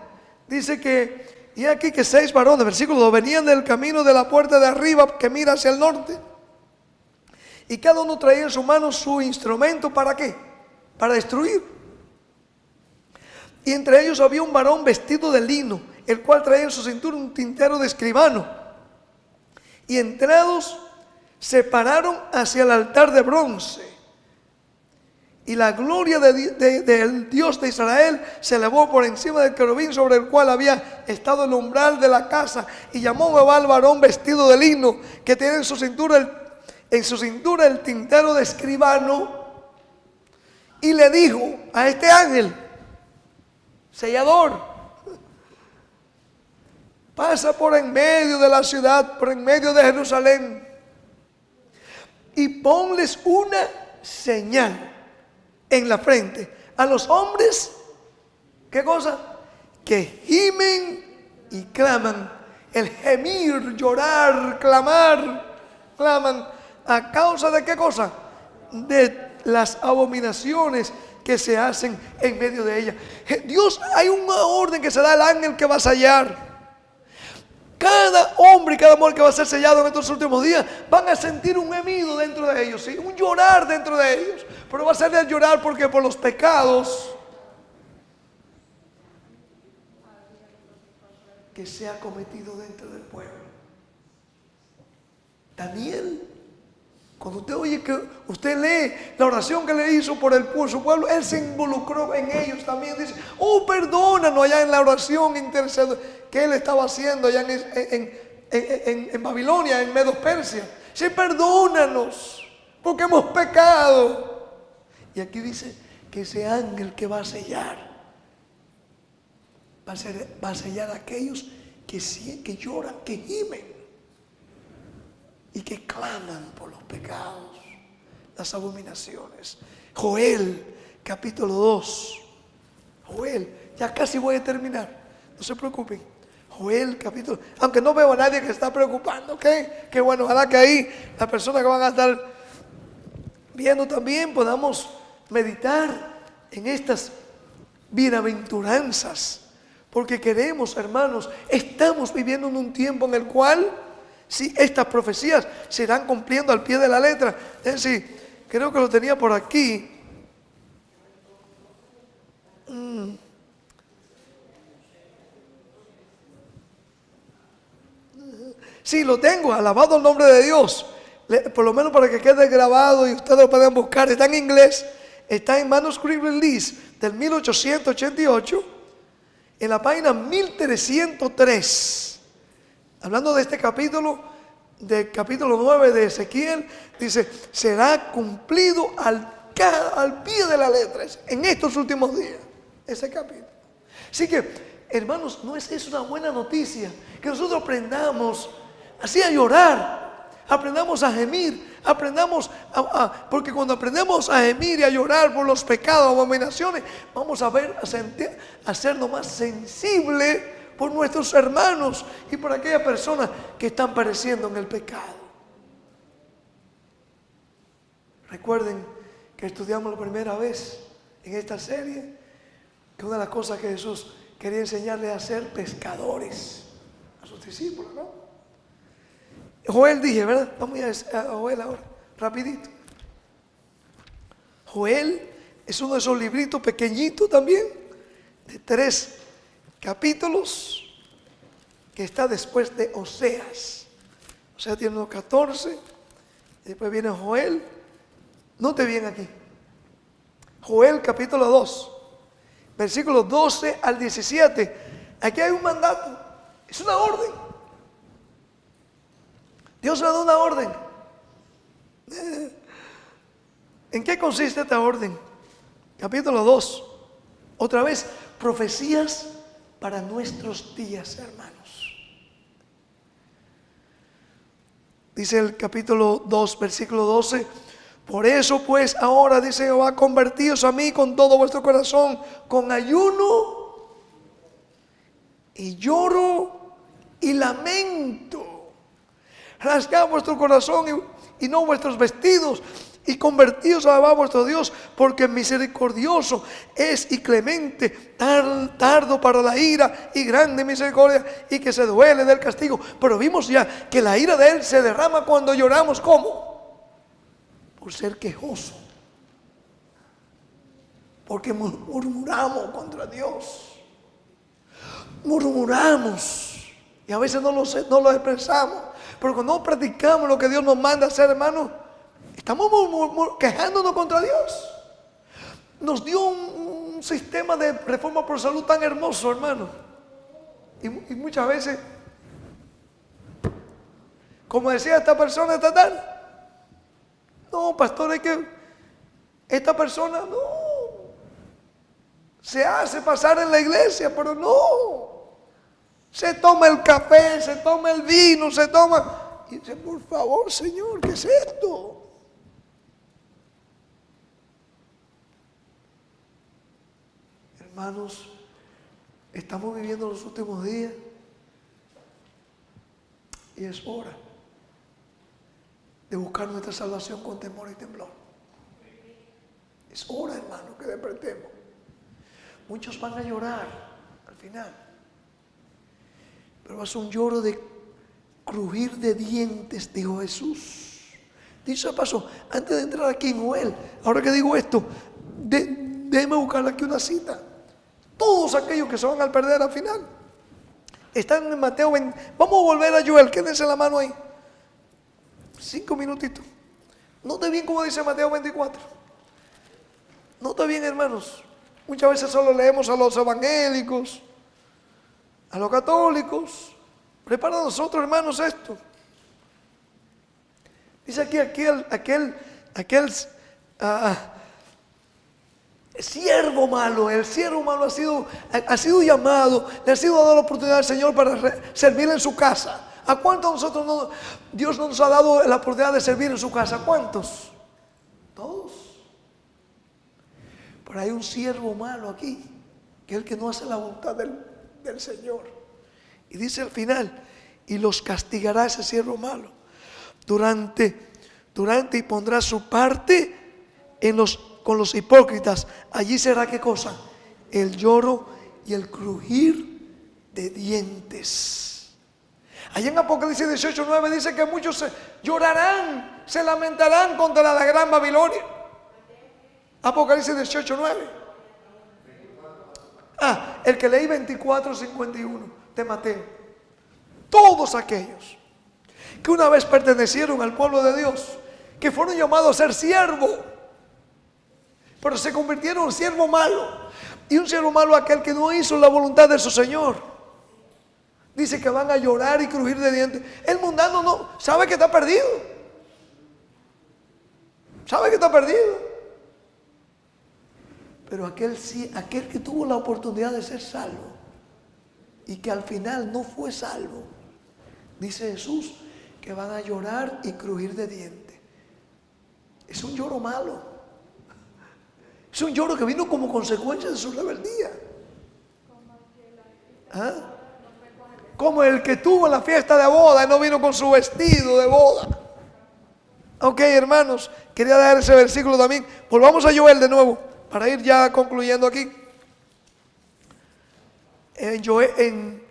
Dice que, y aquí que 6 varones, versículo 2, venían del camino de la puerta de arriba que mira hacia el norte, y cada uno traía en su mano su instrumento. ¿Para qué? Para destruir. Y entre ellos había un varón vestido de lino, el cual traía en su cintura un tintero de escribano. Y entrados se pararon hacia el altar de bronce. Y la gloria del Dios de Israel se elevó por encima del querubín sobre el cual había estado el umbral de la casa. Y llamó Jehová al varón vestido de lino, que tiene en su cintura el tintero de escribano. Y le dijo a este ángel sellador: pasa por en medio de la ciudad, por en medio de Jerusalén, y ponles una señal en la frente a los hombres. ¿Qué cosa? Que gimen y claman. El gemir, llorar, claman. ¿A causa de qué cosa? De las abominaciones que se hacen en medio de ella. Dios, hay una orden que se da al ángel que va a sellar. Cada hombre y cada mujer que va a ser sellado en estos últimos días van a sentir un gemido dentro de ellos, ¿sí? Un llorar dentro de ellos. Pero va a ser el llorar porque por los pecados que se ha cometido dentro del pueblo. Daniel, cuando usted lee la oración que le hizo por su pueblo, él se involucró en ellos también. Dice: oh, perdónanos, allá en la oración que él estaba haciendo allá en Babilonia, en Medo Persia. Sí, perdónanos, porque hemos pecado. Y aquí dice que ese ángel que va a sellar, va a sellar a aquellos que lloran, que gimen y que claman por los pecados, las abominaciones. Joel, capítulo 2. Joel, ya casi voy a terminar, no se preocupen. Joel, capítulo, aunque no veo a nadie que está preocupando, ¿ok? Qué bueno, ojalá que ahí las personas que van a estar viendo también podamos meditar en estas bienaventuranzas, porque queremos, hermanos, estamos viviendo en un tiempo en el cual si estas profecías se irán cumpliendo al pie de la letra. Es decir, creo que lo tenía por aquí. Sí, lo tengo, alabado el nombre de Dios. Por lo menos para que quede grabado y ustedes lo puedan buscar. Está en inglés, está en Manuscript Release del 1888, en la página 1303. Hablando de este capítulo, del capítulo 9 de Ezequiel, dice, será cumplido al pie de la letra, en estos últimos días, ese capítulo. Así que, hermanos, ¿no es eso una buena noticia? Que nosotros aprendamos así a llorar, aprendamos a gemir, porque cuando aprendemos a gemir y a llorar por los pecados, abominaciones, vamos a ver, a sernos más sensibles por nuestros hermanos y por aquellas personas que están pereciendo en el pecado. Recuerden que estudiamos la primera vez en esta serie que una de las cosas que Jesús quería enseñarles a ser pescadores a sus discípulos, ¿no? Joel dije, ¿verdad? Vamos a Joel ahora, rapidito. Joel es uno de esos libritos pequeñitos también, de 3 capítulos, que está después de Oseas. Oseas tiene unos 14, después viene Joel. Note bien aquí. Joel capítulo 2, versículos 12 al 17. Aquí hay un mandato, es una orden. Dios le da una orden. ¿En qué consiste esta orden? Capítulo 2. Otra vez, profecías para nuestros días, hermanos. Dice el capítulo 2, versículo 12. Por eso pues ahora, dice Jehová, convertíos a mí con todo vuestro corazón, con ayuno y lloro y lamento. Rasgad vuestro corazón y no vuestros vestidos, y convertíos a Jehová vuestro Dios, porque misericordioso es y clemente, tardo para la ira y grande misericordia, y que se duele del castigo. Pero vimos ya que la ira de Él se derrama cuando lloramos. ¿Cómo? Por ser quejoso, porque murmuramos contra Dios, murmuramos y a veces no lo expresamos. Pero cuando no practicamos lo que Dios nos manda hacer, hermanos, estamos quejándonos contra Dios. Nos dio un sistema de reforma por salud tan hermoso, hermano. Y muchas veces, como decía esta persona esta tarde, no, pastor, es que esta persona no se hace pasar en la iglesia, pero no. Se toma el café, se toma el vino, se toma... Y dice, por favor, Señor, ¿qué es esto? Hermanos, estamos viviendo los últimos días y es hora de buscar nuestra salvación con temor y temblor. Es hora, hermano, que despertemos. Muchos van a llorar al final, pero va a ser un lloro de crujir de dientes, dijo Jesús. Dicho paso, antes de entrar aquí en Joel, ahora que digo esto, déjeme buscar aquí una cita. Todos aquellos que se van a perder al final están en Mateo 20. Vamos a volver a Joel, quédense la mano ahí 5 minutitos. Note bien cómo dice Mateo 24. Note bien, hermanos. Muchas veces solo leemos a los evangélicos, a los católicos. Prepara a nosotros, hermanos, esto. Dice aquí aquel aquel siervo malo, el siervo malo ha sido llamado, le ha sido dada la oportunidad al Señor para servir en su casa. ¿A cuántos nosotros Dios no nos ha dado la oportunidad de servir en su casa? ¿A cuántos? Todos. Pero hay un siervo malo aquí, que es el que no hace la voluntad del Señor. Y dice al final, y los castigará ese siervo malo durante y pondrá su parte con los hipócritas. Allí será, ¿qué cosa? El lloro y el crujir de dientes. Allí en Apocalipsis 18:9 dice que muchos llorarán, se lamentarán contra la gran Babilonia. Apocalipsis 18:9. El que leí 24:51 de Mateo. Todos aquellos que una vez pertenecieron al pueblo de Dios, que fueron llamados a ser siervo, pero se convirtieron en siervo malo. Y un siervo malo aquel que no hizo la voluntad de su Señor. Dice que van a llorar y crujir de dientes. El mundano no sabe que está perdido. Sabe que está perdido. Pero aquel que tuvo la oportunidad de ser salvo y que al final no fue salvo, dice Jesús que van a llorar y crujir de dientes. Es un lloro malo. Es un lloro que vino como consecuencia de su rebeldía. Como el que tuvo la fiesta de boda y no vino con su vestido de boda. Ok, hermanos, quería dar ese versículo también. Volvamos a Joel de nuevo, para ir ya concluyendo aquí. En Joel,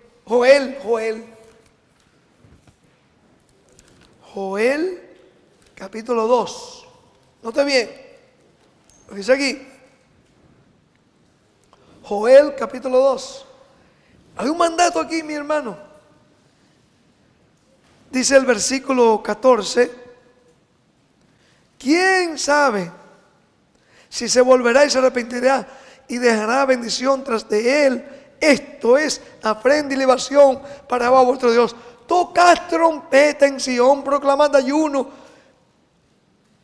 capítulo 2. Note bien, lo dice aquí. Joel, capítulo 2. Hay un mandato aquí, mi hermano. Dice el versículo 14. ¿Quién sabe si se volverá y se arrepentirá y dejará bendición tras de él? Esto es afrenta y libación para Jehová vuestro Dios. Tocad trompeta en Sion, proclamad ayuno,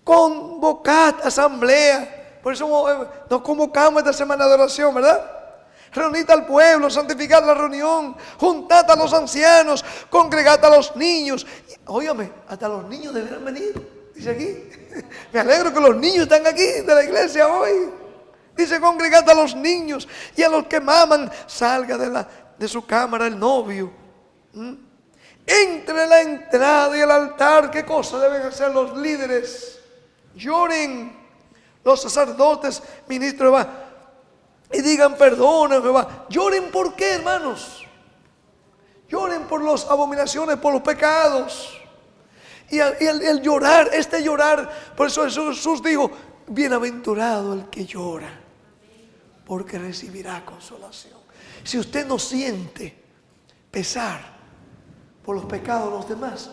convocad asamblea. Por eso nos convocamos esta semana de oración, ¿verdad? Reunid al pueblo, santificad la reunión, juntad a los ancianos, congregad a los niños. Óigame, hasta los niños deberán venir, dice aquí. Me alegro que los niños están aquí de la iglesia hoy. Dice, congregad a los niños y a los que maman, salga de su cámara el novio. Entre la entrada y el altar, ¿qué cosa deben hacer los líderes? Lloren los sacerdotes, ministros de Jehová, y digan perdona Jehová. Lloren, ¿por qué, hermanos? Lloren por las abominaciones, por los pecados. Y el llorar, por eso Jesús dijo, bienaventurado el que llora, porque recibirá consolación. Si usted no siente pesar por los pecados de los demás,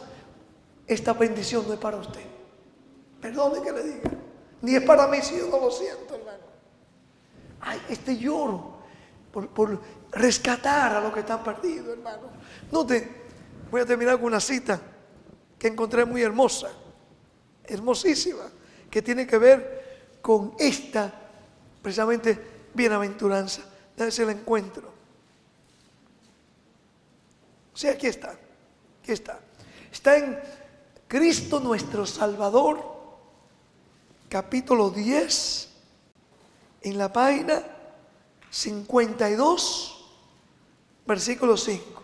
esta bendición no es para usted. Perdone que le diga, ni es para mí si yo no lo siento, hermano. Ay, este lloro por rescatar a los que están perdidos, hermano. Note, voy a terminar con una cita que encontré muy hermosa, hermosísima, que tiene que ver con esta, precisamente, bienaventuranza. Déjame si la encuentro. Sí, aquí está. Está en Cristo nuestro Salvador, capítulo 10, en la página 52, versículo 5.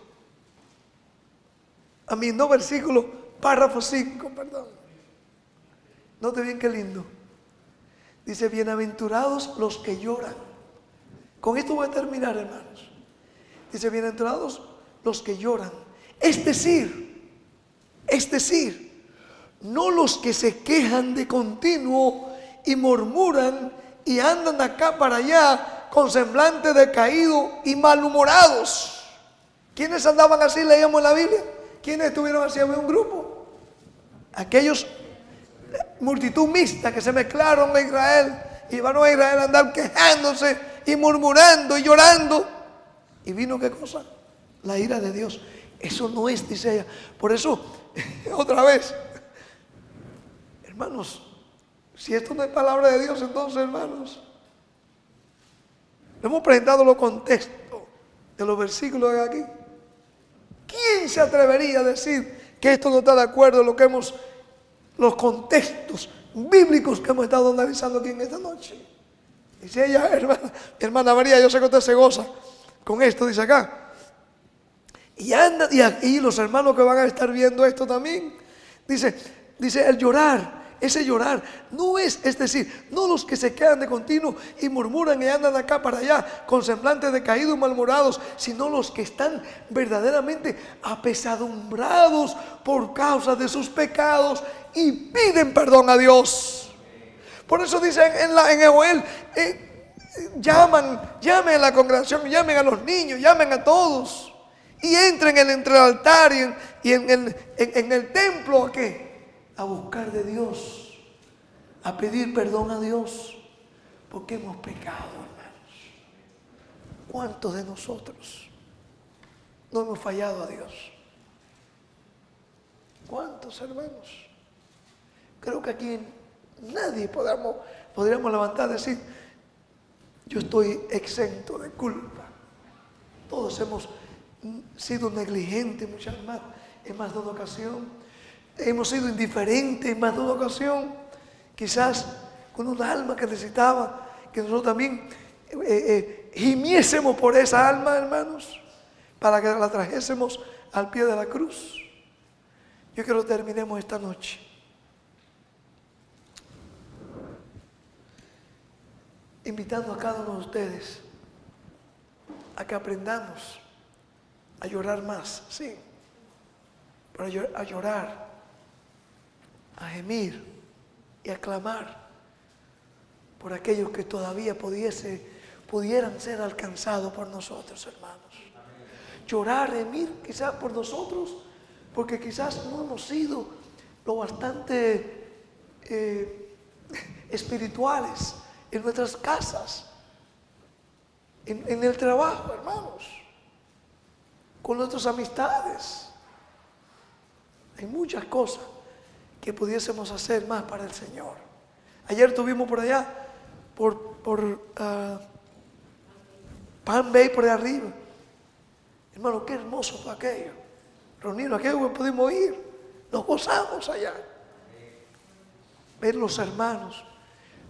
No versículo, párrafo 5, perdón. Note bien qué lindo. Dice, bienaventurados los que lloran. Con esto voy a terminar, hermanos. Dice, bienaventurados los que lloran. Es decir, no los que se quejan de continuo y murmuran y andan de acá para allá con semblante decaído y malhumorados. ¿Quiénes andaban así? Leíamos en la Biblia. ¿Quiénes estuvieron así? Había un grupo. Aquellos, multitud mixta que se mezclaron a Israel y van a Israel a andar quejándose y murmurando y llorando. ¿Y vino qué cosa? La ira de Dios. Eso no es, dice ella. Por eso, otra vez, hermanos, Si esto no es palabra de Dios, entonces, hermanos, hemos presentado los contextos de los versículos de aquí. ¿Quién se atrevería a decir que esto no está de acuerdo en lo que los contextos bíblicos que hemos estado analizando aquí en esta noche? Dice ella, hermana María, yo sé que usted se goza con esto, dice acá. Y anda, y aquí los hermanos que van a estar viendo esto también, dice el llorar. Ese llorar no es decir, no los que se quedan de continuo y murmuran y andan acá para allá con semblantes decaídos y malhumorados, sino los que están verdaderamente apesadumbrados por causa de sus pecados y piden perdón a Dios. Por eso dicen en Joel, llamen a la congregación, llamen a los niños, llamen a todos y entren entre el altar y en el templo ¿a qué? A buscar de Dios, a pedir perdón a Dios, porque hemos pecado, hermanos. ¿Cuántos de nosotros no hemos fallado a Dios? ¿Cuántos, hermanos? Creo que aquí nadie podríamos levantar y decir, yo estoy exento de culpa. Todos hemos sido negligentes en más de una ocasión. Hemos sido indiferentes en más de una ocasión, quizás con un alma que necesitaba que nosotros también gimiésemos por esa alma, hermanos, para que la trajésemos al pie de la cruz. Yo quiero que terminemos esta noche invitando a cada uno de ustedes a que aprendamos a llorar más, sí, pero a llorar, a gemir y a clamar por aquellos que todavía pudieran ser alcanzados por nosotros, hermanos. Llorar, gemir quizás por nosotros, porque quizás no hemos sido lo bastante espirituales en nuestras casas, en el trabajo, hermanos, con nuestras amistades. Hay muchas cosas que pudiésemos hacer más para el Señor. Ayer tuvimos por allá, por Palm Bay, por allá arriba. Hermano, qué hermoso fue aquello. Reunirnos, aquello que pudimos ir. Nos gozamos allá. Ver los hermanos,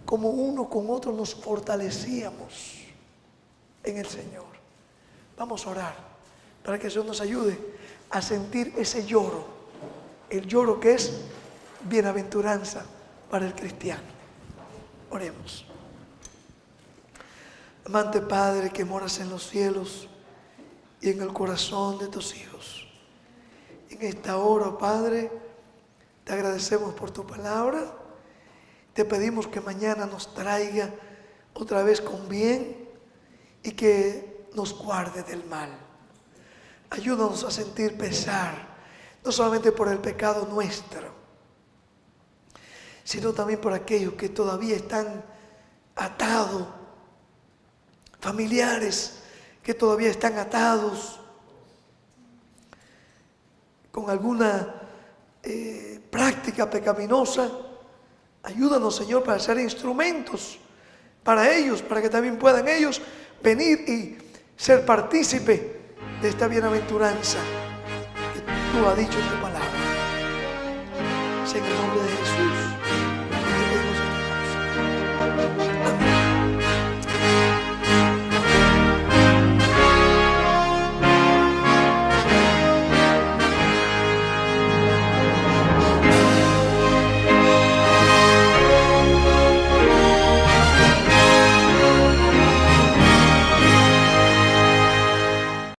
como uno con otro nos fortalecíamos en el Señor. Vamos a orar para que el Señor nos ayude a sentir ese lloro. El lloro que es bienaventuranza para el cristiano. Oremos. Amante Padre que moras en los cielos y en el corazón de tus hijos. En esta hora, Padre, te agradecemos por tu palabra. Te pedimos que mañana nos traiga otra vez con bien y que nos guarde del mal. Ayúdanos a sentir pesar, no solamente por el pecado nuestro, sino también por aquellos que todavía están atados, familiares que todavía están atados con alguna práctica pecaminosa. Ayúdanos, Señor, para ser instrumentos para ellos, para que también puedan ellos venir y ser partícipe de esta bienaventuranza que tú has dicho en tu palabra. En el nombre de Jesús.